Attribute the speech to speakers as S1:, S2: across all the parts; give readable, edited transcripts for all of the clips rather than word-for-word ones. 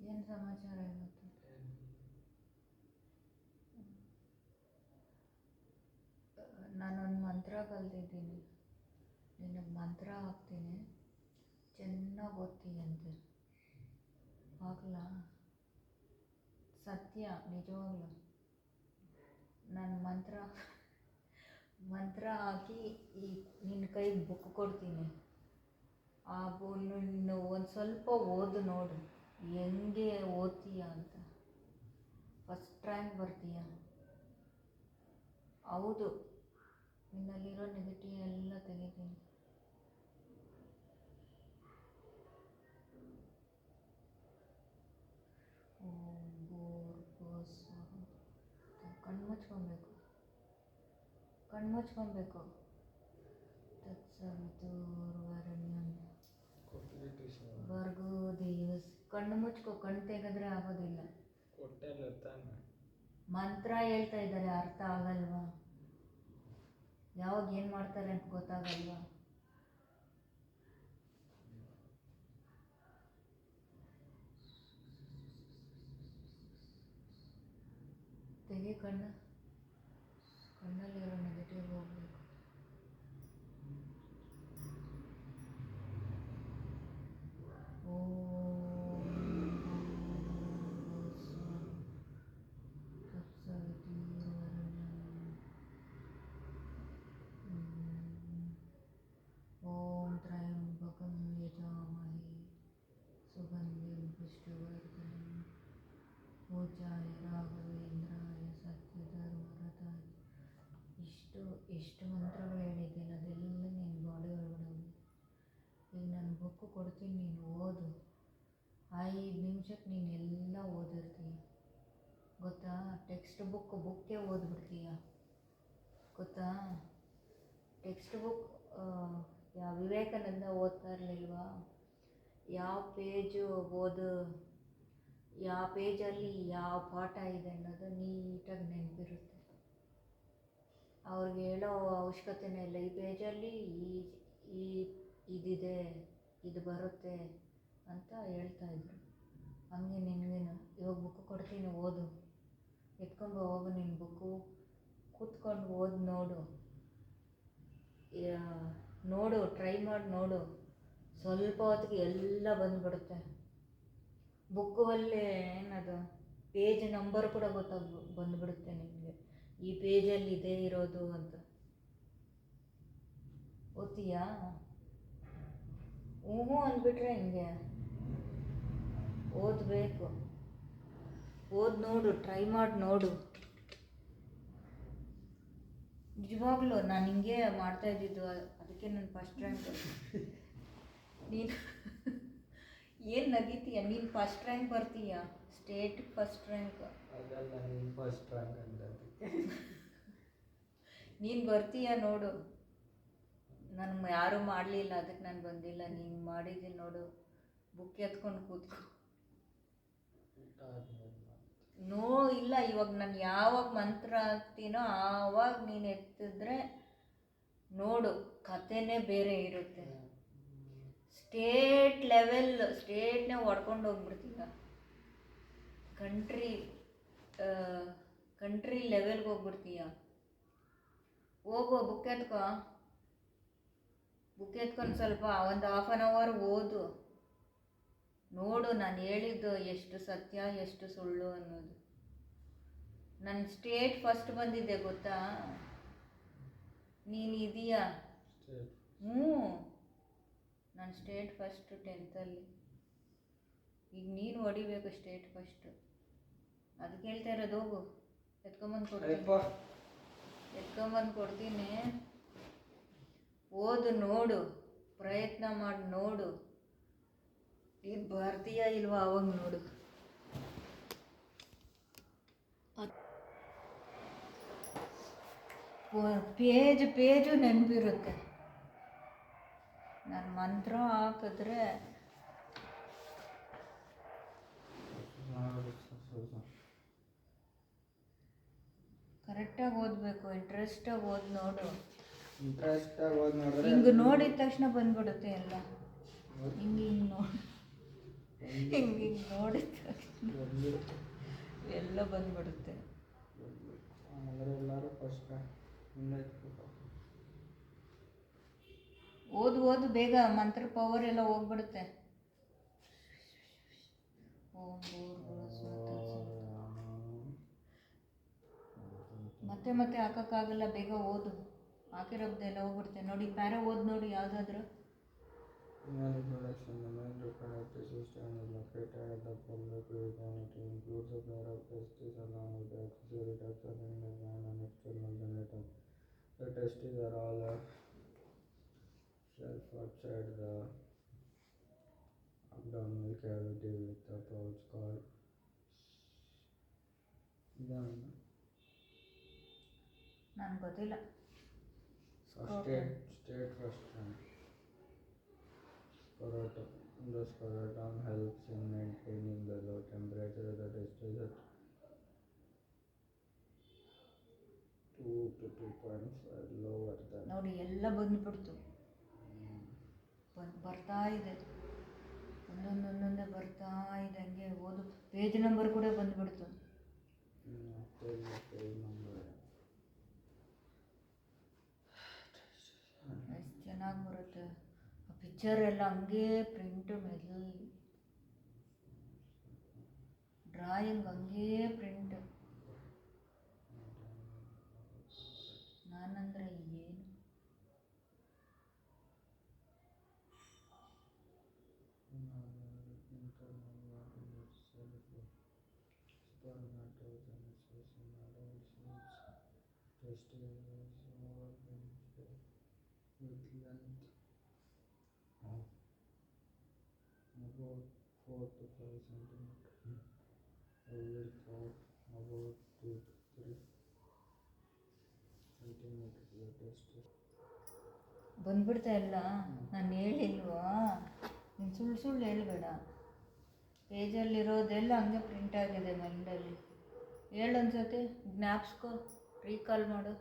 S1: ಏನು ಸಮಾಚಾರ ಇವತ್ತು? ನಾನೊಂದು ಮಂತ್ರ ಕಲ್ತಿದ್ದೀನಿ, ನಿನಗೆ ಮಂತ್ರ ಹಾಕ್ತೀನಿ, ಚೆನ್ನಾಗಿ ಓದ್ತೀಯಂತೆ. ಹಾಕ್ಲಾ? ಸತ್ಯ, ನಿಜವಾಗ್ಲು. ನಾನು ಮಂತ್ರ ಹಾಕಿ ನಿನ್ನ ಕೈಗೆ ಬುಕ್ ಕೊಡ್ತೀನಿ. ಆ ನೀನು ಒಂದು ಸ್ವಲ್ಪ ಓದು ನೋಡು ಹೆಂಗೆ ಓದ್ತೀಯ ಅಂತ. ಫಸ್ಟ್ ರ್ಯಾಂಕ್ ಬರ್ತೀಯ. ಹೌದು, ನಿನ್ನಲ್ಲಿರೋ ನೆಗೆಟಿವ್ ಎಲ್ಲ ತೆಗಿತೀನಿ. ಕಣ್ಮುಚ್ಕೊಬೇಕು. ಬರ್ಗೋ ದಿವಸ ಕಣ್ಣು ಮುಚ್ಕೋ. ಕಣ್ಣು ತೆಗೆದ್ರೆ ಆಗೋದಿಲ್ಲ. ಮಂತ್ರ ಹೇಳ್ತಾ ಇದ್ದಾರೆ, ಅರ್ಥ ಆಗಲ್ವಾ? ಯಾವಾಗ ಏನು ಮಾಡ್ತಾರೆ ಅಂತ ಗೊತ್ತಾಗಲ್ವಾ? ತೆಗಿ ಕಣ್ಣಲ್ಲಿರೋ ನೆಗೆಟಿವ್ ಹೋಗ್ಬೇಕು. ಓಂ ತ್ರಯಂಬಕಂ ಯಜಾಮಹೇ ಸುಗಂಧಿಂ ಪುಷ್ಟಿವರ್ಧನಂ ಪೂಜ್ಯಾಯ ರಾಘವೇಂದ್ರಾಯ ಸತ್ಯಧರ್ಮರತಾಯ. ಎಷ್ಟು ಮಂತ್ರಗಳು ಹೇಳಿದ್ದೀನಿ, ಅದೆಲ್ಲ ನಿನ್ನ ಬಾಡಿ ಒಳಗಡೆ. ಈಗ ನಾನು ಬುಕ್ಕು ಕೊಡ್ತೀನಿ, ನೀನು ಓದು. 5 ನಿಮಿಷಕ್ಕೆ ನೀನು ಎಲ್ಲ ಓದಿರ್ತೀಯ, ಗೊತ್ತಾ? ಟೆಕ್ಸ್ಟ್ ಬುಕ್ಕೇ ಓದ್ಬಿಡ್ತೀಯ, ಗೊತ್ತಾ? ಟೆಕ್ಸ್ಟ್ ಬುಕ್ ಯಾವ ವಿವೇಕಾನಂದ ಓದ್ತಾ ಇರಲಿಲ್ವಾ? ಯಾವ ಪೇಜು ಯಾವ ಪೇಜಲ್ಲಿ ಯಾವ ಪಾಠ ಇದೆ ಅನ್ನೋದು ನೀಟಾಗಿ ನೆನಪಿರುತ್ತೆ. ಅವ್ರಿಗೆ ಹೇಳೋ ಅವಶ್ಯಕತೆನೇ ಇಲ್ಲ. ಈ ಪೇಜಲ್ಲಿ ಇದಿದೆ, ಇದು ಬರುತ್ತೆ ಅಂತ ಹೇಳ್ತಾಯಿದ್ರು. ಹಂಗೆ ನಿನಗೇನು ಇವಾಗ ಬುಕ್ಕು ಕೊಡ್ತೀನಿ, ಓದು. ಎತ್ಕೊಂಡು ಹೋಗು ನಿನ್ನ ಬುಕ್ಕು, ಕೂತ್ಕೊಂಡು ಓದಿ ನೋಡು, ಟ್ರೈ ಮಾಡಿ ನೋಡು. ಸ್ವಲ್ಪ ಹೊತ್ತಿಗೆ ಎಲ್ಲ ಬಂದುಬಿಡುತ್ತೆ. ಬುಕ್ಕಲ್ಲಿ ಏನದು ಪೇಜ್ ನಂಬರ್ ಕೂಡ ಬಂದುಬಿಡುತ್ತೆ ನಿಮಗೆ, ಈ ಪೇಜಲ್ಲಿ ಇದೇ ಇರೋದು ಅಂತ. ಓದ್ತೀಯಾ? ಹ್ಞೂ ಅಂದ್ಬಿಟ್ರೆ ಹಿಂಗೆ ಓದಬೇಕು. ನೋಡು, ಟ್ರೈ ಮಾಡಿ ನೋಡು. ನಿಜವಾಗ್ಲೂ ನಾನು ಹಿಂಗೆ ಮಾಡ್ತಾಯಿದ್ದಿದ್ದು, ಅದಕ್ಕೆ ನಾನು ಫಸ್ಟ್ ರ್ಯಾಂಕ್. ನೀನು ಏನು ನಗೀತೀಯ? ನೀನು ಫಸ್ಟ್ ರ್ಯಾಂಕ್ ಬರ್ತೀಯ, ಸ್ಟೇಟ್ ಫಸ್ಟ್ ರ್ಯಾಂಕ್. ನೀನು ಬರ್ತೀಯ ನೋಡು. ನಾನು ಯಾರೂ ಮಾಡಲಿಲ್ಲ, ಅದಕ್ಕೆ ನಾನು ಬಂದಿಲ್ಲ. ನೀನು ಮಾಡಿದ್ದೀನಿ ನೋಡು. ಬುಕ್ ಎತ್ಕೊಂಡು ಕೂತ್ಕೊ. ಇಲ್ಲ, ಇವಾಗ ನಾನು ಯಾವಾಗ ಮಂತ್ರ ಹಾಕ್ತೀನೋ ಆವಾಗ ನೀನು ಎತ್ತಿದ್ರೆ ನೋಡು, ಕಥೆನೇ ಬೇರೆ ಇರುತ್ತೆ. ಸ್ಟೇಟ್ನೇ ಹೊಡ್ಕೊಂಡು ಹೋಗ್ಬಿಡ್ತೀಯ. ಕಂಟ್ರಿ ಲೆವೆಲ್ಗೆ ಹೋಗ್ಬಿಡ್ತೀಯ. ಹೋಗು, ಬುಕ್ ಎತ್ಕೊಂಡು ಸ್ವಲ್ಪ ಒಂದು ಹಾಫ್ ಆನ್ ಅವರ್ ಓದು. ನೋಡು ನಾನು ಹೇಳಿದ್ದು ಎಷ್ಟು ಸತ್ಯ ಎಷ್ಟು ಸುಳ್ಳು ಅನ್ನೋದು. ನನ್ನ ಸ್ಟೇಟ್ ಫಸ್ಟ್ ಬಂದಿದ್ದೆ, ಗೊತ್ತಾ? ನೀನು ಇದೀಯಾ? ನಾನು ಸ್ಟೇಟ್ ಫಸ್ಟು 10th. ಈಗ ನೀನು ಹೊಡಿಬೇಕು ಸ್ಟೇಟ್ ಫಸ್ಟು. ಅದಕ್ಕೆ ಹೇಳ್ತಾ ಇರೋದು, ಹೋಗು, ಎತ್ಕೊಂಬಂದು ಕೊಡ್ತೀನಿ. ಓದು, ನೋಡು, ಪ್ರಯತ್ನ ಮಾಡಿ ನೋಡು. ನೀನು ಬರ್ತೀಯಾ ಇಲ್ವಾ ಅವಾಗ ನೋಡು. ಪೇಜು ನೆನಪಿರುತ್ತೆ. ನಾನು ಮಂತ್ರ ಹಾಕಿದ್ರೆ ಕರೆಕ್ಟಾಗಿ ಓದಬೇಕು. ಇಂಟ್ರೆಸ್ಟಾಗಿ ಓದಿ ನೋಡು. ಹಿಂಗೆ ನೋಡಿದ ತಕ್ಷಣ ಬಂದ್ಬಿಡುತ್ತೆ ಎಲ್ಲ. ಹಿಂಗೆ ನೋಡಿ ಹಿಂಗೆ ಹಿಂಗೆ ನೋಡಿದ ಎಲ್ಲ ಬಂದ್ಬಿಡುತ್ತೆ.
S2: ಅಂದರೆ ಎಲ್ಲರೂ ಫಸ್ಟ್ ಹಿಂದೆ
S1: ಓದು ಬೇಗ ಮಂತ್ರ ಪವರ್ ಎಲ್ಲ ಹೋಗ್ಬಿಡುತ್ತೆ. ಓಂ ಮತ್ತೆ ಹಾಕೋಕ್ಕಾಗಲ್ಲ, ಬೇಗ ಓದು. ಹಾಕಿರೋದೆಲ್ಲ ಹೋಗ್ಬಿಡುತ್ತೆ. ನೋಡಿ ಪ್ಯಾರ ಓದು ನೋಡಿ ಯಾವುದಾದ್ರು.
S2: Reproduction. The male reproductive system is located at the pelvic region. It includes a pair of testes along with the accessory ducts in the gland and external genital. The testes are all shelf outside the abdominal cavity with a pouch called
S1: ನನಗೆ ಗೊತ್ತಿಲ್ಲ.
S2: state first one. Scrotum. The scrotum helps in maintaining the low temperature of the testes at 2 to 2.5 lower than.
S1: ನೋಡಿ ಎಲ್ಲ ಬಂದುಬಿಡ್ತು, ಬರ್ತಾ ಇದೆ, ಒಂದೊಂದೇ ಬರ್ತಾ ಇದೆ. ಹಂಗೆ ಓದು. ಪೇಜ್ ನಂಬರ್ ಕೂಡ ಬಂದುಬಿಡ್ತು.
S2: ಪೇಜ್ ನಂಬರ್
S1: ಎಷ್ಟು ಚೆನ್ನಾಗಿ ಬರುತ್ತೆ. ಆ ಪಿಕ್ಚರ್ ಎಲ್ಲ ಹಂಗೆ ಪ್ರಿಂಟ್ ಮೇಲೆ ಡ್ರಾಯಿಂಗ್ ಹಂಗೆ ಪ್ರಿಂಟ್. ನಾನಂದರೆ ಏನು
S2: with length of about 4 to 5 centimeters, a width of about 2 to 3 centimeters. The testes
S1: ಬಂದ್ಬಿಡ್ತಾ ಇಲ್ಲ. ನಾನು ಹೇಳಿಲ್ವಾ, ನೀನು ಸುಳ್ಳು ಹೇಳಬೇಡ. ಪೇಜಲ್ಲಿರೋದೆಲ್ಲ ಹಂಗೆ ಪ್ರಿಂಟ್ ಆಗಿದೆ ಮೈಂಡಲ್ಲಿ. ಹೇಳೊಂದ್ಸತಿ, ಜ್ಞಾಪಿಸ್ಕೊ, ರೀಕಾಲ್ ಮಾಡು.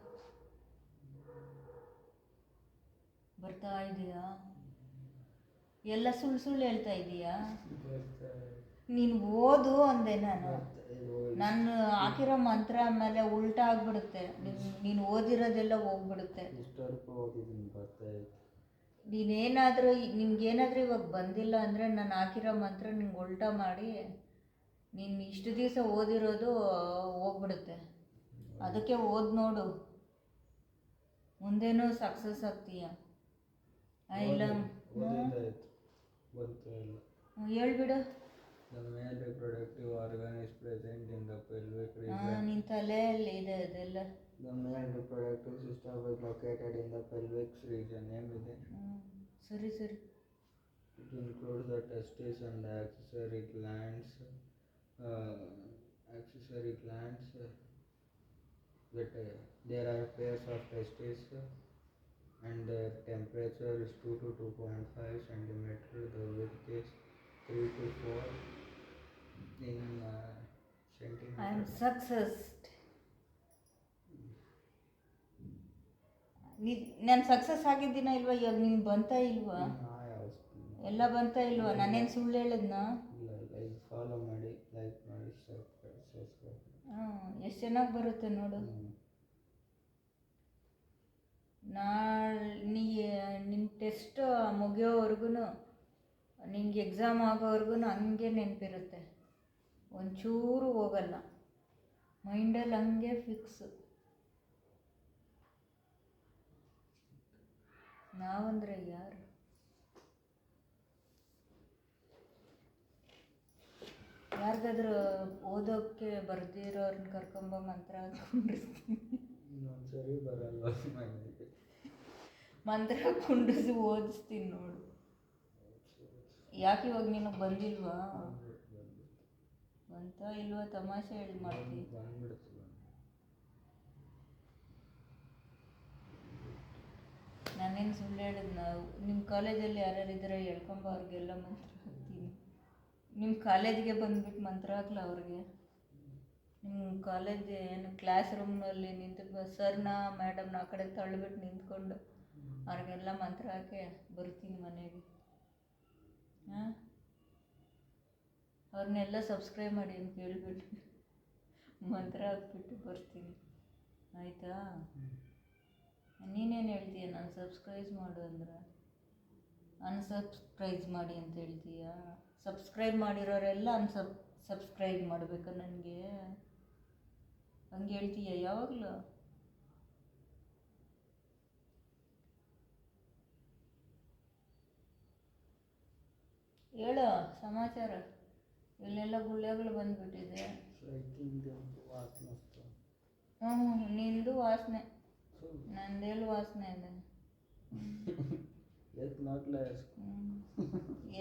S1: ಬರ್ತಾ ಇದೆಯಾ? ಎಲ್ಲ ಸುಳ್ಳು ಹೇಳ್ತಾ ಇದೀಯಾ? ನೀನು ಓದು ಅಂದೆ. ನಾನು ಹಾಕಿರೋ ಮಂತ್ರ ಆಮೇಲೆ ಉಲ್ಟಾ ಆಗಿಬಿಡುತ್ತೆ. ನೀನು ಓದಿರೋದೆಲ್ಲ ಹೋಗ್ಬಿಡುತ್ತೆ. ನಿನ್ಗೇನಾದರೂ ಇವಾಗ ಬಂದಿಲ್ಲ ಅಂದರೆ ನಾನು ಹಾಕಿರೋ ಮಂತ್ರ ನಿಂಗೆ ಉಲ್ಟಾ ಮಾಡಿ ನೀನು ಇಷ್ಟು ದಿವಸ ಓದಿರೋದು ಹೋಗ್ಬಿಡುತ್ತೆ. ಅದಕ್ಕೆ ಓದಿ ನೋಡು, ಮುಂದೇನೂ ಸಕ್ಸಸ್ ಆಗ್ತೀಯ. ಇಲ್ಲ ಹೇಳ್ಬಿಡು.
S2: The male reproductive organ is present in the pelvic region.
S1: ನಿನ್ನ ತಲೆಯಲ್ಲಿ ಇದೆ ಅದೆಲ್ಲ.
S2: The male reproductive system is located in the pelvic region. ಏನಿದೆ?
S1: ಸರಿ.
S2: It includes the testes and the accessory glands. There are pairs of testes and their temperature is 2 to 2.5 centimeters. The width is 3 to 4 in centimeters.
S1: I am success. ನಾನು success ಆಗಿದ್ದೀನ ಇಲ್ವಾ? ಇವಾಗ ನೀನು ಬಂತಾ ಇಲ್ವಾ? ಎಲ್ಲ ಬಂತಾ ಇಲ್ವಾ? ನಾನೇನು ಸುಳ್ಳು ಹೇಳಿದ್ನಾ?
S2: ಇಲ್ಲ, ಫಾಲೋ ಮಾಡಿ, ಲೈಕ್ ಮಾಡಿ, ಸಬ್ಸ್ಕ್ರೈಬ್.
S1: ಎಷ್ಟು ಚೆನ್ನಾಗಿ ಬರುತ್ತೆ ನೋಡು. ನಿನ್ನ ಟೆಸ್ಟ್ ಮುಗಿಯೋವರೆಗೂ, ನಿಂಗೆ ಎಕ್ಸಾಮ್ ಆಗೋವರೆಗೂ ಹಂಗೆ ನೆನಪಿರುತ್ತೆ, ಒಂಚೂರು ಹೋಗಲ್ಲ. ಮೈಂಡಲ್ಲಿ ಹಂಗೆ ಫಿಕ್ಸ್. ನಾವಂದರೆ ಯಾರು? ಯಾರಿಗಾದ್ರೂ ಓದೋಕ್ಕೆ ಬರ್ದಿರೋರನ್ನ ಕರ್ಕೊಂಬ ಮಂತ್ರ
S2: ಸರಿ ಬರಲ್ಲ,
S1: ಮಂತ್ರ ಕುಂಡಿಸಿ ಓದಿಸ್ತೀನಿ ನೋಡು. ಯಾಕೆ ಇವಾಗ ನಿನಗೆ ಬಂದಿಲ್ವಾ? ಬಂತ ಇಲ್ವಾ? ತಮಾಷೆ ಹೇಳಿ ಮಾಡ್ತೀನಿ. ನಾನೇನು ಸುಳ್ಳು ಹೇಳಿದ್? ನಾವು ನಿಮ್ಮ ಕಾಲೇಜಲ್ಲಿ ಯಾರ್ಯಾರು ಇದ್ದಾರೆ ಹೇಳ್ಕೊಂಬ, ಅವ್ರಿಗೆಲ್ಲ ಮಂತ್ರ ಹಾಕ್ತೀನಿ. ನಿಮ್ಮ ಕಾಲೇಜಿಗೆ ಬಂದ್ಬಿಟ್ಟು ಮಂತ್ರ ಹಾಕ್ಲ ಅವ್ರಿಗೆ? ನಿಮ್ಮ ಕಾಲೇಜ್ ಏನು ಕ್ಲಾಸ್ ರೂಮ್ನಲ್ಲಿ ನಿಂತು ಸರ್ನ ಮೇಡಮ್ನ ಆ ಕಡೆ ತಳ್ಳಿಬಿಟ್ಟು ನಿಂತ್ಕೊಂಡು ಅವ್ರಿಗೆಲ್ಲ ಮಂತ್ರ ಹಾಕಿ ಬರ್ತೀನಿ ಮನೆಗೆ. ಅವ್ರನ್ನೆಲ್ಲ ಸಬ್ಸ್ಕ್ರೈಬ್ ಮಾಡಿ ಅಂತ ಕೇಳಿಬಿಟ್ಟು ಮಂತ್ರ ಹಾಕ್ಬಿಟ್ಟು ಬರ್ತೀನಿ, ಆಯಿತಾ? ನೀನೇನು ಹೇಳ್ತೀಯ? ನಾನು ಸಬ್ಸ್ಕ್ರೈಬ್ ಮಾಡು ಅಂದ್ರೆ ಅನ್ಸಬ್ಸ್ಕ್ರೈಬ್ ಮಾಡಿ ಅಂತ ಹೇಳ್ತೀಯ? ಸಬ್ಸ್ಕ್ರೈಬ್ ಮಾಡಿರೋರೆಲ್ಲ ಸಬ್ಸ್ಕ್ರೈಬ್ ಮಾಡಬೇಕಾ ನನಗೆ? ಹಂಗೆ ಹೇಳ್ತೀಯ ಯಾವಾಗಲೂ? ಹೇಳೋ ಸಮಾಚಾರ. ಇಲ್ಲೆಲ್ಲ ಗುಳ್ಳೆಗಳು ಬಂದುಬಿಟ್ಟಿದೆ. ಹ್ಞೂ, ನಿಂದು ವಾಸನೆ, ನಂದೆಲ್ಲಿ ವಾಸನೆ ಇದೆ?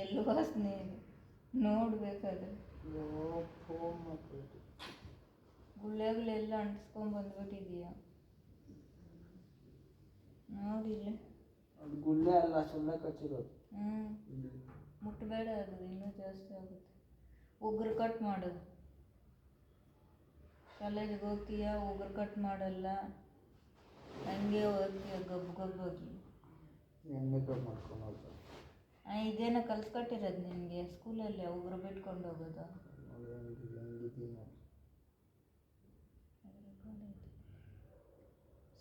S1: ಎಲ್ಲಿ ವಾಸನೆ ಇದೆ ನೋಡ್ಬೇಕಾದ್ರೆ. ಗುಳ್ಳೆಗಳೆಲ್ಲ ಅಂಟಿಸ್ಕೊಂಡು ಬಂದ್ಬಿಟ್ಟಿದೀಯ ನೋಡಿಲ್ಲ.
S2: ಅದು ಗುಳ್ಳೆ ಅಲ್ಲ, ಸುಮ್ಮನೆ ಕಚ್ಚಿರೋದು.
S1: ಮುಟ್ಟಬೇಡ, ಅದು ಇನ್ನೂ ಜಾಸ್ತಿ ಆಗುತ್ತೆ. ಉಗುರು ಕಟ್ ಮಾಡೋದು. ಕಾಲೇಜಿಗೆ ಹೋಗ್ತೀಯ, ಉಗುರು ಕಟ್ ಮಾಡಲ್ಲ, ಹಂಗೆ ಹೋಗ್ತೀಯ ಗಬ್ಬಾಗಿ.
S2: ಎಣ್ಣೆ ಕಟ್ ಮಾಡ್ಕೊಂಡು ಹೋಗ್ತಾರೆ.
S1: ಇದೇನೋ ಕಲ್ಸ್ಕೊಟ್ಟಿರೋದು ನಿನಗೆ ಸ್ಕೂಲಲ್ಲಿ ಉಗುರು ಬಿಟ್ಕೊಂಡು ಹೋಗೋದು.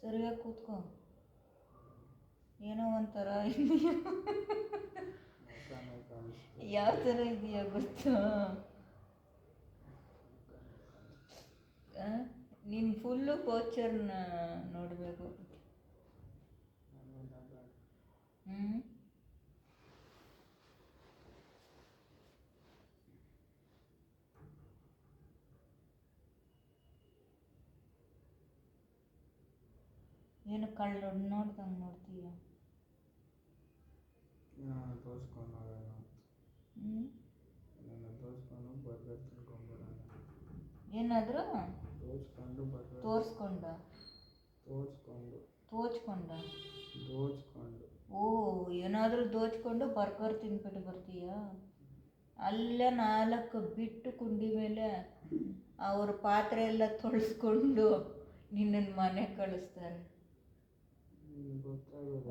S1: ಸರಿಯಾಗಿ ಕೂತ್ಕೊ. ಏನೋ ಒಂಥರ ಇದೆಯಾ? ಯಾವ ಥರ ಇದೆಯಾ ಗೊತ್ತಾ? ನೀನು ಫುಲ್ಲು ಪೋಚರ್ನ ನೋಡಬೇಕು. ಏನು ಕಳ್ಳು ನೋಡ್ದಂಗೆ ನೋಡ್ತೀಯ?
S2: ತೋರಿಸ್ಕೊಂಡು ಬರ್ಗರ್ ತಿನ್ಕೊಂಬರೋಣ.
S1: ಏನಾದರೂ
S2: ತೋರಿಸ್ಕೊಂಡು
S1: ಓ, ಏನಾದರೂ ದೋಚ್ಕೊಂಡು ಬರ್ಗರ್ ತಿನ್ಬಿಟ್ಟು ಬರ್ತೀಯ? ಅಲ್ಲೇ 4 ಬಿಟ್ಟು ಕುಂಡಿ ಮೇಲೆ ಅವ್ರ ಪಾತ್ರೆ ಎಲ್ಲ ತೊಳೆಸ್ಕೊಂಡು ನಿನ್ನನ್ನು ಮನೆಗೆ ಕಳಿಸ್ತಾರೆ.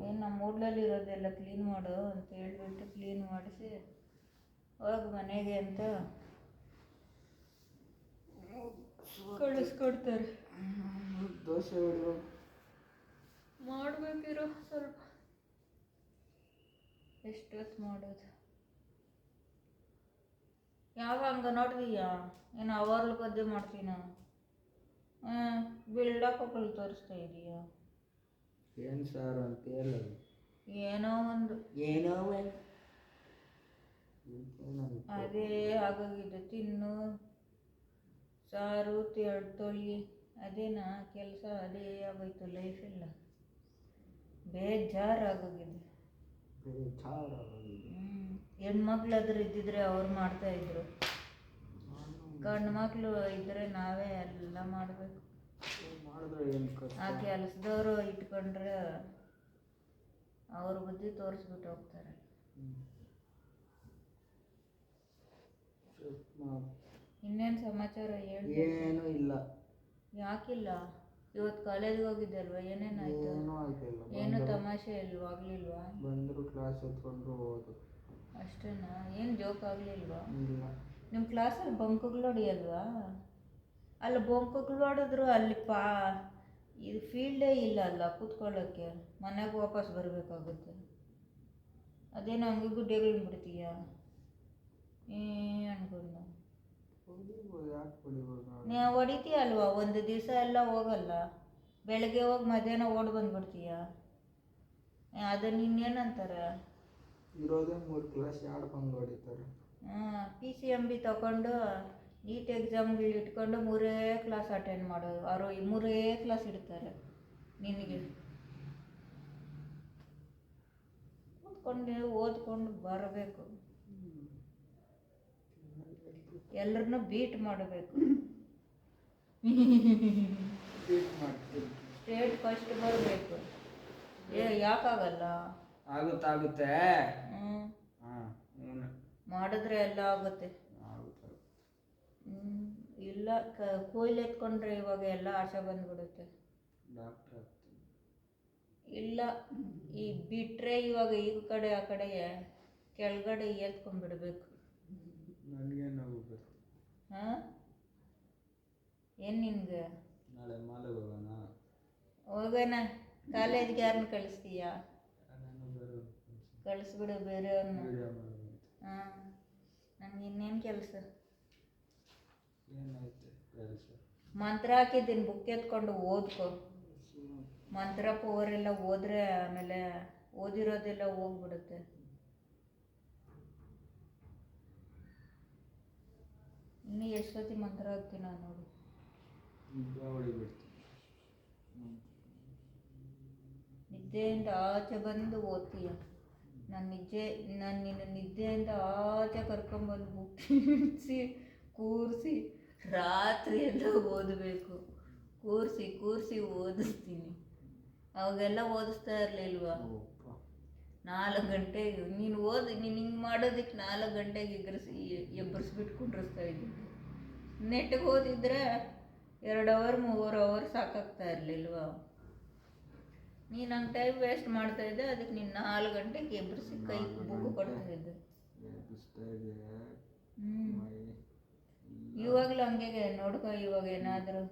S1: ಏನು ನಮ್ಮ ಹೋಟ್ಲಲ್ಲಿರೋದೆಲ್ಲ ಕ್ಲೀನ್ ಮಾಡು ಅಂತ ಹೇಳ್ಬಿಟ್ಟು ಕ್ಲೀನ್ ಮಾಡಿಸಿ ಹೋಗಿ ಮನೆಗೆ ಅಂತ ಕಳಿಸ್ಕೊಡ್ತಾರೆ.
S2: ದೋಸೆ
S1: ಮಾಡಬೇಕಿರೋ ಸ್ವಲ್ಪ. ಎಷ್ಟೊತ್ತು ಮಾಡೋದು? ಯಾವ ಹಂಗೆ ನೋಡಿದೀಯಾ? ಏನು ಅವರ್ಲು ಗದ್ದೆ ಮಾಡ್ತೀನ? ಬಿಲ್ಡಪ್ಪಗಳು ತೋರಿಸ್ತಾ ಇದೀಯಾ?
S2: ಏನು ಸಾರು ಅಂತ ಹೇಳೋದು?
S1: ಏನೋ ಒಂದು ಅದೇ ಆಗೋಗಿದೆ. ತಿನ್ನು, ಸಾರು, ತೊಳಿ, ಅದೇನಾ ಕೆಲಸ? ಅದೇ ಆಗೋಯ್ತು ಲೈಫೆಲ್ಲ. ಬೇಜಾರಾಗೋಗಿದೆ. ಹೆಣ್ಮಕ್ಳಾದ್ರೂ ಇದ್ದಿದ್ರೆ ಅವ್ರು ಮಾಡ್ತಾಯಿದ್ರು. ಗಂಡು ಮಕ್ಕಳು ಇದ್ದರೆ ನಾವೇ ಎಲ್ಲ ಮಾಡಬೇಕು. ಆ ಕೆಲಸದವರು ಇಟ್ಕೊಂಡ್ರೆ ಅವ್ರ ಬುದ್ಧಿ ತೋರಿಸ್ಬಿಟ್ಟು ಹೋಗ್ತಾರೆ. ಇನ್ನೇನು ಸಮಾಚಾರ ಹೇಳಿ?
S2: ಏನೂ ಇಲ್ಲ.
S1: ಯಾಕಿಲ್ಲ? ಇವತ್ತು ಕಾಲೇಜ್ಗೆ ಹೋಗಿದ್ದೆ ಅಲ್ವಾ? ಏನೇನಾಯ್ತು? ಏನು ತಮಾಷೆ ಇಲ್ವಾ? ಆಗಲಿಲ್ವಾ?
S2: ಬಂದರು, ಕ್ಲಾಸ್ ಎತ್ಕೊಂಡ್ರು, ಹೋದ್ರು
S1: ಅಷ್ಟೇನಾ? ಏನು ಜೋಕ್ ಆಗಲಿಲ್ವಾ?
S2: ಇಲ್ಲ.
S1: ನಿಮ್ಮ ಕ್ಲಾಸಲ್ಲಿ ಬಂಕುಗಳು ಹೊಡಿಯಲ್ವಾ? ಅಲ್ಲಿ ಬಂಕುಗಳು ಹೊಡೆದ್ರು ಅಲ್ಲಿ ಇದು ಫೀಲ್ಡೇ ಇಲ್ಲ ಅಲ್ಲ ಕೂತ್ಕೊಳ್ಳೋಕ್ಕೆ. ಮನೆಗೆ ವಾಪಸ್ ಬರಬೇಕಾಗುತ್ತೆ. ಅದೇನೋ ಹಂಗೆ ಗುಡ್ಡೆಗಳನ್ನ ಬಿಡ್ತೀಯ ಅನ್ಕೊಂಡು. ನೀವು ಹೊಡಿತೀಯ ಅಲ್ವಾ? ಒಂದು ದಿವಸ ಎಲ್ಲ ಹೋಗಲ್ಲ, ಬೆಳಗ್ಗೆ ಹೋಗಿ ಮಧ್ಯಾಹ್ನ ಓಡಿ ಬಂದ್ಬಿಡ್ತೀಯ. ಅದನ್ನು ಇನ್ನೇನಂತಾರೆ?
S2: ಇರೋದೇ 3 ಕ್ಲಾಸ್, 2 ಬಂದು ಹೊಡಿತಾರೆ.
S1: PCMB ತಗೊಂಡು ನೀಟ್ ಎಕ್ಸಾಮ್ಗಳು ಇಟ್ಕೊಂಡು 3 ಕ್ಲಾಸ್ ಅಟೆಂಡ್ ಮಾಡೋದು. ಅವರು 3 ಕ್ಲಾಸ್ ಇಡ್ತಾರೆ ನಿನಗೆ. ಓದ್ಕೊಂಡು ಬರಬೇಕು, ಎಲ್ಲರನ್ನೂ ಬೀಟ್ ಮಾಡಬೇಕು. ಸ್ಟೇಟ್ ಫಸ್ಟ್ ಬರಬೇಕು. ಯಾಕಾಗಲ್ಲ?
S2: ಆಗುತ್ತೆ.
S1: ಮಾಡಿದ್ರೆ ಎಲ್ಲ ಆಗುತ್ತೆ. ಇಲ್ಲ ಕೊಯ್ಲು ಎತ್ಕೊಂಡ್ರೆ ಇವಾಗ ಎಲ್ಲ ಆಸೆ ಬಂದ್ಬಿಡುತ್ತೆ. ಇಲ್ಲ ಈ ಬಿಟ್ಟರೆ ಇವಾಗ ಈ ಕಡೆ ಆ ಕಡೆ ಕೆಳಗಡೆ ಎತ್ಕೊಂಡ್ಬಿಡ್ಬೇಕು.
S2: ನನಗೇನು ಹೋಗ್ಬೇಕು.
S1: ಹಾಂ ಏನು ನಿನ್ಗೆ
S2: ನಾಳೆ ಮಾಲೆಗೆ ಹೋಗೋಣ.
S1: ಹೋಗೋಣ. ಕಾಲೇಜ್ಗೆ ಯಾರನ್ನ ಕಳಿಸ್ತೀಯಾ?
S2: ನಾನು ಬೇರೆ
S1: ಕಳಿಸ್ಬಿಡು ಬೇರೆಯವ್ರನ್ನ.
S2: ವಿಡಿಯೋ ಮಾಡೋದು.
S1: ಹಾಂ ನನಗೆ ಇನ್ನೇನು ಕೆಲಸ?
S2: ಏನಾಯ್ತು ಕೆಲಸ?
S1: ಮಂತ್ರ ಹಾಕಿದ್ದೀನಿ, ಬುಕ್ ಎತ್ಕೊಂಡು ಓದ್ಕೊ. ಮಂತ್ರ ಪವರ್ ಎಲ್ಲ ಓದ್ರೆ ಆಮೇಲೆ ಓದಿರೋದೆಲ್ಲ ಹೋಗ್ಬಿಡುತ್ತೆ. ಇನ್ನು ಎಷ್ಟೊತ್ತಿ ಮಂತ್ರ ಹಾಕ್ತೀನ ನೋಡು.
S2: ಹೊಡಿಬಿಡ್ತೀನಿ.
S1: ನಿದ್ದೆಯಿಂದ ಆಚೆ ಬಂದು ಓದ್ತೀಯ. ನಾನು ನಿನ್ನ ನಿದ್ದೆಯಿಂದ ಆಚೆ ಕರ್ಕೊಂಬಂದು ಬುಕ್ ಇಡಿಸಿ ಕೂರಿಸಿ ರಾತ್ರಿ ಎಲ್ಲ ಓದಬೇಕು. ಕೂರಿಸಿ ಓದಿಸ್ತೀನಿ. ಅವಾಗೆಲ್ಲ ಓದಿಸ್ತಾ ಇರಲಿಲ್ವಾ? 4 ಗಂಟೆಗೆ ನೀನು ನೀನು ಹಿಂಗೆ ಮಾಡೋದಕ್ಕೆ 4 ಗಂಟೆಗೆ ಎಬ್ಬರಿಸ್ಬಿಟ್ಟು ಕುಂಡ್ರಿಸ್ತಾ ಇದ್ದೀನಿ. ನೆಟ್ಟಿಗೆ ಓದಿದ್ರೆ 2 ಅವರ್ 3 ಅವರ್ ಸಾಕಾಗ್ತಾ ಇರಲಿಲ್ವಾ? ನೀನು ಹಂಗೆ ಟೈಮ್ ವೇಸ್ಟ್ ಮಾಡ್ತಾಯಿದ್ದೆ, ಅದಕ್ಕೆ ನೀನು 4 ಗಂಟೆಗೆ ಎಬ್ಬರಿಸಿ ಕೈ ಬುಕ್ ಕೊಡ್ತಾಯಿದ್ದೆ. ಇವಾಗಲೂ ಹಂಗೆ ನೋಡ್ಕೊ. ಇವಾಗ ಏನಾದರೂ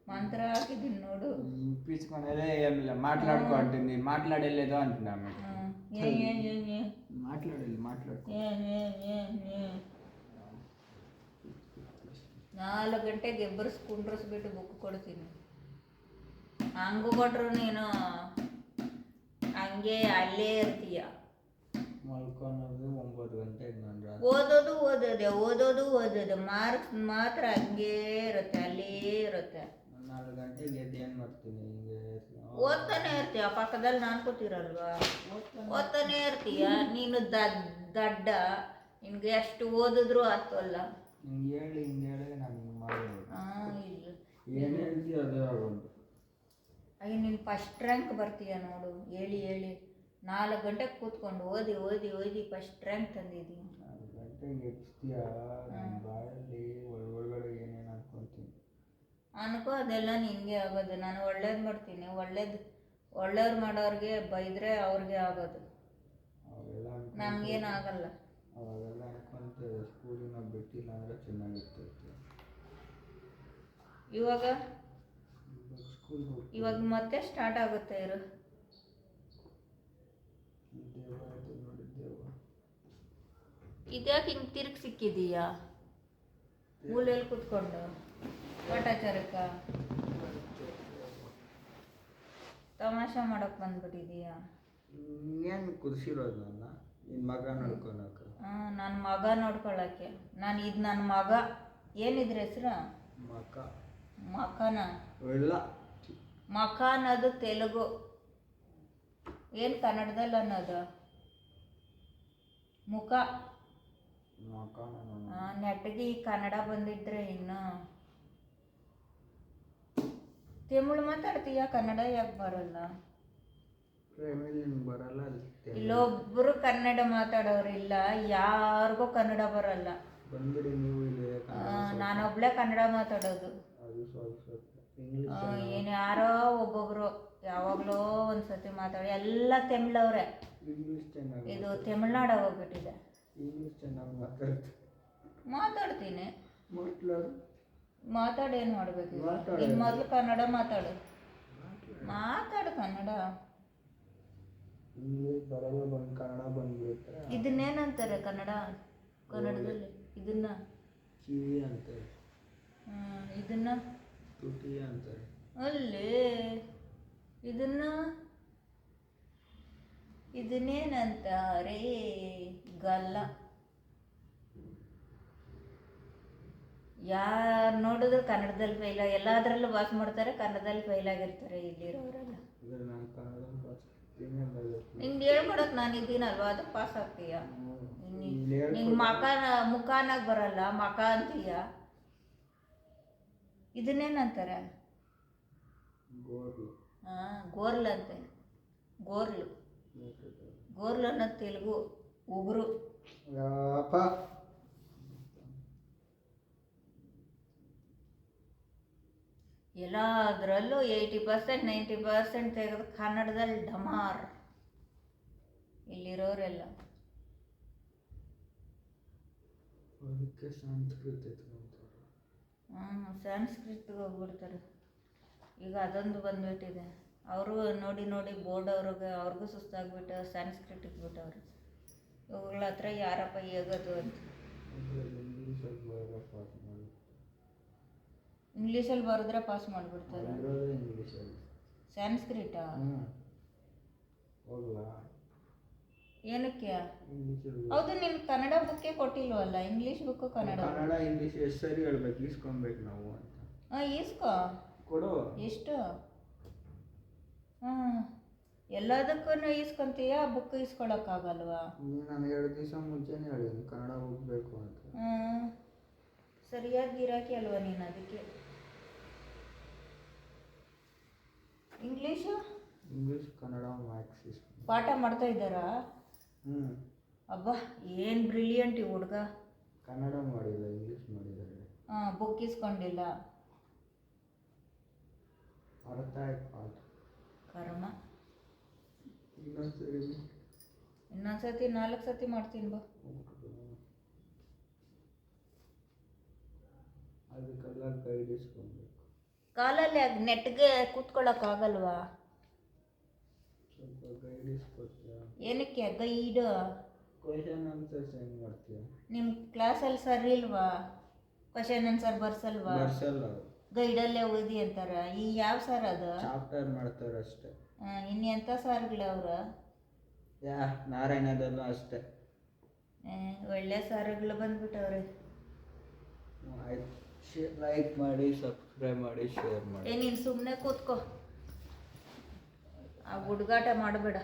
S1: ಮಂತ್ರ ಹಾಕಿದ್ದೀನಿ ನೋಡು.
S2: ಇಪ್ಪಿಸ್ಕೊಂಡೇ ಏನಿಲ್ಲ ಮಾట్లాಡ್ಕೊಂತೀನಿ. ಮಾట్లాಡಲೇದು ಅಂತ ನಾನು ಮಾತಾಡಲಿ
S1: 4 ಗಂಟೆಗೆ ಕುಂಡ್ರಿಸ್ಬಿಟ್ಟು ಬುಕ್ ಕೊಡ್ತೀನಿ. ಹಂಗೂ ಕೊಟ್ರು ನೀನು ಹಂಗೆ ಅಲ್ಲೇ ಇರ್ತೀಯ.
S2: ಮಲ್ಕೊಳೋದು 9 ಗಂಟೆಗೆ ನಾನು
S1: ಓದೋದು ಮಾರ್ಕ್ಸ್ ಮಾತ್ರ ಹಂಗೇ ಇರುತ್ತೆ, ಅಲ್ಲೇ ಇರುತ್ತೆ.
S2: 4 ಗಂಟೆಗೆ ಎದ್ದು ಏನು ಮಾಡ್ತೀನಿ? ಹಿಂಗೆ
S1: ಓದ್ತಾನೆ ಇರ್ತೀಯ. ಪಕ್ಕದಲ್ಲಿ ನಾನು ಕೂತಿರಲ್ವಾ? ಓದ್ತಾನೆ ಇರ್ತೀಯ. ನೀನು ದಡ್ಡ. ನಿನ್ಗೆ ಎಷ್ಟು ಓದಿದ್ರು ಹತ್ತಲ್ಲ.
S2: ಹಿಂಗೆ ಹೇಳಿ ನಾನು ಹಿಂಗೆ ಮಾಡೋದು.
S1: ಇಲ್ಲ
S2: ಏನು ಹೇಳ್ತೀವಿ ಅದೇ ಆಗೋದು.
S1: ಅಯ್ಯ ನೀನು ಫಸ್ಟ್ ರ್ಯಾಂಕ್ ಬರ್ತೀಯ ನೋಡು. ಹೇಳಿ 4 ಗಂಟೆಗೆ ಕೂತ್ಕೊಂಡು ಓದಿ ಫಸ್ಟ್ ರ್ಯಾಂಕ್ ತಂದಿದ್ದೀನಿ.
S2: 4 ಗಂಟೆಗೆ ಎಬ್ಸ್ತೀಯ? ನನ್ನ ಬಾಯಲ್ಲಿ ಒಳಗಡೆ ಏನೇನು ಅನ್ಕೊತೀನಿ.
S1: ಅನ್ಕೋ, ಅದೆಲ್ಲ ನಿನಗೆ ಆಗೋದು. ನಾನು ಒಳ್ಳೇದು ಮಾಡ್ತೀನಿ. ಒಳ್ಳೇದು ಮಾಡೋರಿಗೆ ಬೈದರೆ ಅವ್ರಿಗೆ ಆಗೋದು, ನಮಗೇನಾಗಲ್ಲ.
S2: ಅವಾಗೆಲ್ಲ ಅನ್ಕೊಂತೇವೆ ಸ್ಕೂಲಿನ ಬಿಟ್ಟಿಲ್ಲ ಅಂದರೆ ಚೆನ್ನಾಗಿರ್ತೈತೆ.
S1: ಇವಾಗ ಮತ್ತೆ ಸ್ಟಾರ್ಟ್ ಆಗುತ್ತೆ. ಇದ್ಯಾಕೆ ಹಿಂಗೆ ತಿರುಗಿ ಸಿಕ್ಕಿದೀಯಾ ಮೂಲೆಯಲ್ಲಿ ಕೂತ್ಕೊಂಡು? ಕಾಟಾಚಾರಕ್ಕ ತಮಾಷೆ ಮಾಡಕ್ಕೆ ಬಂದ್ಬಿಟ್ಟಿದೀಯಾ?
S2: ಏನು ಕುದಿಸಿರೋದು ನನ್ನ ನಿನ್ನ ಮಗ ನೋಡ್ಕೊಳಕ್ಕೆ?
S1: ನನ್ನ ಮಗ ನೋಡ್ಕೊಳ್ಳೋಕ್ಕೆ. ನನ್ನ ಮಗ. ಏನಿದ್ರ ಹೆಸರು? ಮಕಾನ
S2: ಇಲ್ಲ,
S1: ಮಕ ಅನ್ನೋದು ತೆಲುಗು. ಏನು ಕನ್ನಡದಲ್ಲಿ ಅನ್ನೋದು? ಮುಖ. ನೆಟ್ಟಿಗೆ ಈ ಕನ್ನಡ ಬಂದಿದ್ರೆ ಇನ್ನು ತಮಿಳು ಮಾತಾಡ್ತೀಯ, ಕನ್ನಡ ಯಾಕೆ ಬರಲ್ಲ?
S2: ಬರಲ್ಲ.
S1: ಇಲ್ಲೊಬ್ಬರು ಕನ್ನಡ ಮಾತಾಡೋರಿಲ್ಲ, ಯಾರಿಗೂ ಕನ್ನಡ ಬರಲ್ಲ. ನಾನೊಬ್ಳೆ ಕನ್ನಡ ಮಾತಾಡೋದು. ಏನು ಯಾರೋ ಒಬ್ಬೊಬ್ರು ಯಾವಾಗಲೋ ಒಂದ್ಸತಿ ಮಾತಾಡಿ ಎಲ್ಲ ತಮಿಳವ್ರೆ. ಇದು ತಮಿಳ್ನಾಡು ಹೋಗ್ಬಿಟ್ಟಿದೆ. ಮಾತಾಡ್ತೀನಿ. ಮಾತಾಡಿ ಏನು ಮಾಡಬೇಕು? ನೀನು ಮೊದಲು ಕನ್ನಡ ಮಾತಾಡು ಕನ್ನಡ. ಇದನ್ನೇನಂತಾರೆ ಕನ್ನಡದಲ್ಲಿ? ಇದನ್ನ
S2: ಕಿವಿ ಅಂತಾರೆ.
S1: ಇದನ್ನ
S2: ತುಟಿ ಅಂತಾರೆ.
S1: ಅಲ್ಲಿ ಇದನ್ನೇನಂತಾರೆ? ಗಲ್ಲ. ಯಾರು ನೋಡಿದ್ರು ಕನ್ನಡದಲ್ಲಿ ಫೈಲ್. ಎಲ್ಲದರಲ್ಲೂ ವಾಸ ಮಾಡ್ತಾರೆ, ಕನ್ನಡದಲ್ಲಿ ಫೈಲ್ ಆಗಿರ್ತಾರೆ ಇಲ್ಲಿರೋರೆಲ್ಲ. ನಿಂಗೆ ಹೇಳ್ಕೊಡಕ್ಕೆ ನಾನು ಇದ್ದೀನಲ್ವಾ, ಅದು ಪಾಸ್ ಆಗ್ತೀಯ. ನಿಂಗೆ ಮುಖಾನಾಗ ಬರಲ್ಲ, ಮಕ ಅಂತೀಯ. ಇದನ್ನೇನಂತಾರೆ? ಗೋರ್ಲು ಅಂತೆ. ಗೋರ್ಲು ಅನ್ನೋದು ತೆಲುಗು. ಉಗುರು. ಎಲ್ಲದರಲ್ಲೂ 80% 90% ತೆಗೆದು ಕನ್ನಡದಲ್ಲಿ ಡಮಾರ್ ಇಲ್ಲಿರೋರೆಲ್ಲ.
S2: ಅದಕ್ಕೆ ಸಂಸ್ಕೃತ ಎತ್ಕೊಂತಾರೆ.
S1: ಸಂಸ್ಕೃತಿಗೆ ಹೋಗ್ಬಿಡ್ತಾರೆ. ಈಗ ಅದೊಂದು ಬಂದ್ಬಿಟ್ಟಿದೆ. ಅವರು ನೋಡಿ ನೋಡಿ ಬೋರ್ಡ್ ಅವ್ರಿಗೂ ಸುಸ್ತಾಗ್ಬಿಟ್ಟು ಸಂಸ್ಕೃತಿಗೆ ಬಿಟ್ಟವ್ರು. ಇವುಗಳ ಹತ್ರ ಯಾರಪ್ಪ ಹೇಗೋದು ಅಂತ. ಇಂಗ್ಲೀಷಲ್ಲಿ ಬರೆದ್ರೆ ಪಾಸ್ ಮಾಡಿಬಿಡ್ತಾರೆ. ಸಂಸ್ಕೃತ ಏನಕ್ಕೆ? ಹೌದು, ನೀನು ಕನ್ನಡ ಬುಕ್ಕೇ ಕೊಟ್ಟಿಲ್ವಲ್ಲ, ಇಂಗ್ಲೀಷ್ ಬುಕ್ಕು ಕನ್ನಡ
S2: ಇಂಗ್ಲೀಷ್ ಎಷ್ಟು ಸರಿ ಹೇಳ್ಬೇಕು, ಈಸ್ಕೊಬೇಕು ನಾವು ಅಂತ.
S1: ಈಸ್ಕೊ
S2: ಕೊಡು.
S1: ಎಷ್ಟು? ಎಲ್ಲದಕ್ಕೂ ಈಸ್ಕೊಂತೀಯ, ಬುಕ್ ಈಸ್ಕೊಳಕ್ಕಾಗಲ್ವಾ?
S2: ನಾನು 2 ದಿವಸ ಮುಂಚೆನೇ ಹೇಳಿದ್ದೀನಿ ಕನ್ನಡ ಬುಕ್ ಬೇಕು ಅಂತ.
S1: ಸರಿಯಾದ ಗಿರಾಕಿ ಅಲ್ವಾ ನೀನು, ಅದಕ್ಕೆ. ಇಂಗ್ಲೀಷ್,
S2: ಕನ್ನಡ, ಮ್ಯಾಥ್ಸ್
S1: ಪಾಠ ಮಾಡ್ತಾ ಇದ್ದಾರಾ? ಅಬ್ಬಾ, ಏನು ಬ್ರಿಲಿಯಂಟ್ ಈ ಹುಡುಗ.
S2: ಕನ್ನಡ ಮಾಡಿಲ್ಲ, ಇಂಗ್ಲೀಷ್ ಮಾಡಿದ್ದಾರೆ.
S1: ಬುಕ್ ಇಸ್ಕೊಂಡಿಲ್ಲ.
S2: ಅರ್ಥ ಆಯ್ತು ಪಾಠ.
S1: ಕರ್ಮ. ಇನ್ನೊಂದ್ಸತಿ 4 ಸತಿ ಮಾಡ್ತೀನಿ ಬಾ.
S2: ಅದಕ್ಕೆಲ್ಲ ಗೈಡ್ ಇಸ್ಕೊಬೇಕು.
S1: ಕಾಲಲ್ಲಿ ನೆಟ್ಗೆ ಕೂತ್ಕೊಳ್ಳೋಕ್ಕಾಗಲ್ವಾ?
S2: ಸ್ವಲ್ಪ ಗೈಡ್ ಇಸ್ಕೊಡ್ತೀಯ?
S1: ಏನಕ್ಕೆ ಗೈಡ್?
S2: ಕ್ವೆಶನ್ ಆನ್ಸರ್ಸ್ ಹೆಂಗೆ ಮಾಡ್ತೀಯ?
S1: ನಿಮ್ಮ ಕ್ಲಾಸಲ್ಲಿ ಸರ್ ಇಲ್ವಾ? Question answer ಬರ್ಸಲ್ವಾ?
S2: ಬರ್ಸಲ್ಲ.
S1: ಗೈಡಲ್ಲೇ ಓದಿ ಅಂತಾರ. ಈ ಯಾವ ಸರ್ ಅದು?
S2: ಚಾಪ್ಟರ್ ಮಾಡ್ತಾರೆ ಅಷ್ಟೇ.
S1: ಇನ್ನೆಂಥ ಸರ್ಗಳವ್ರ?
S2: ನಾರಾಯಣದಲ್ಲೂ ಅಷ್ಟೇ.
S1: ಒಳ್ಳೆ ಸರ್ಗಳು ಬಂದ್ಬಿಟ್ಟವ್ರೆ.
S2: ಆಯ್ತು, ಲೈಕ್ ಮಾಡಿ, ಸಬ್ಸ್ಕ್ರೈಬ್ ಮಾಡಿ, ಶೇರ್ ಮಾಡಿ.
S1: ನೀನು ಸುಮ್ಮನೆ ಕೂತ್ಕೋ, ಆ ಹುಡುಗಾಟ ಮಾಡಬೇಡ.